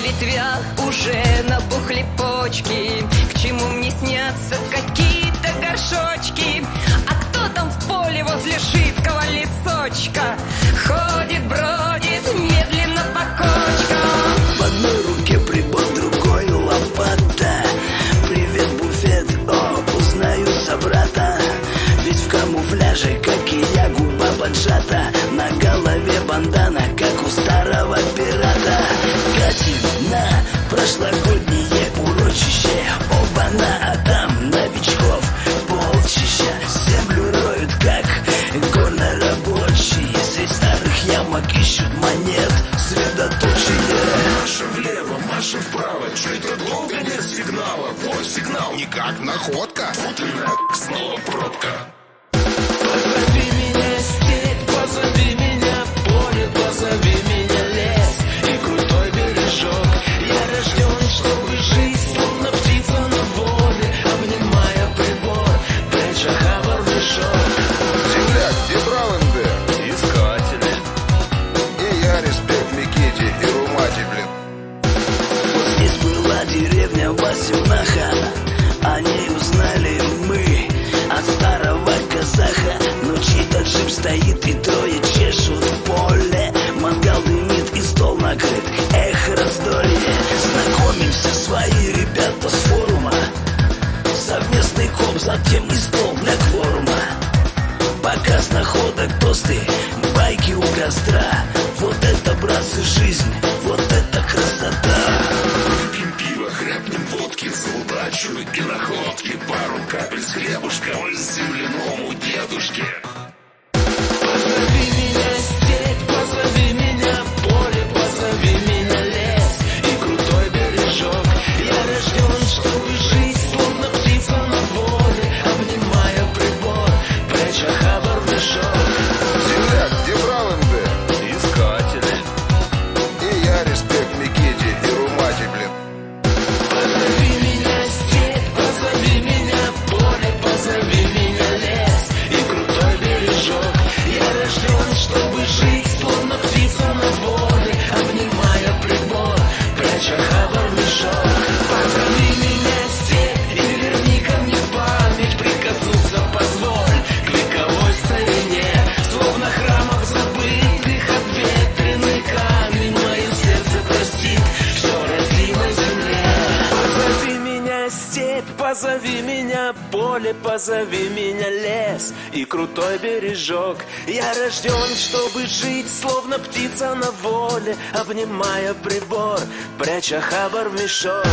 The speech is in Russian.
ветвях уже набухли почки. К чему мне снятся какие-то горшочки? А кто там в поле возле жидкого лесочка ходит, бродит медленно по кочкам? В одной руке прибор, другой лопата. Привет, буфет, о, узнаю собрата. Ведь в камуфляже, как и я, губа поджата. На голове бандана, как у старого пирата. Катит на прошлогоднее урочище. Оба-на, а там новичков полчища. Землю роют, как горнорабочие. Средь старых ямок ищут монет средоточие. Маша влево, Маша вправо. Чё это долго нет сигнала? Вот сигнал, никак находка. Вот и снова пробка. Позови меня степь, позови меня поле, позови меня лес и крутой бережок. Я рожден, чтобы жить, словно птица на воле, обнимая прибор, пряча хабар в мешок. Земляк, где брал МД? Искатели. И я респект Миките и Румате, блин. Вот здесь была деревня Васюнаха. О ней узнали мы от старого казаха. Ночи джип стоит и трое чешут в поле. Мангал дымит и стол накрыт, эх, раздолье. Знакомимся, свои ребята с форума. Совместный коп, затем и стол для кворума. Показ находок, тосты, байки у костра. Вот это, братцы, жизнь, вот это красота. Выпьем пиво, хряпнем водки за удачу и находки. Пару капель с хлебушком из земляному дедушке. Позови меня степь, позови меня поле, позови меня лес и крутой бережок. Я рожден, чтобы жить, словно птица на воле, обнимая прибор, пряча хабар в мешок. Земляк, где брал МД? Искатели. И я респект Миките и Румате, блин. Позови меня степь, позови меня поле, позови меня лес и крутой бережок. Я рожден, чтобы жить, словно птица на воле, обнимая прибор, пряча хабар в мешок. Позови меня степь и верни ко мне память, прикоснуться позволь к вековой старине. Словно храмах забытых обветренный камень, мое сердце простит все родимой земле. Позови меня степь, позови меня поле, позови меня лес и крутой бережок. Я рожден, чтобы жить, словно птица на воле, обнимая прибор, пряча хабар в мешок.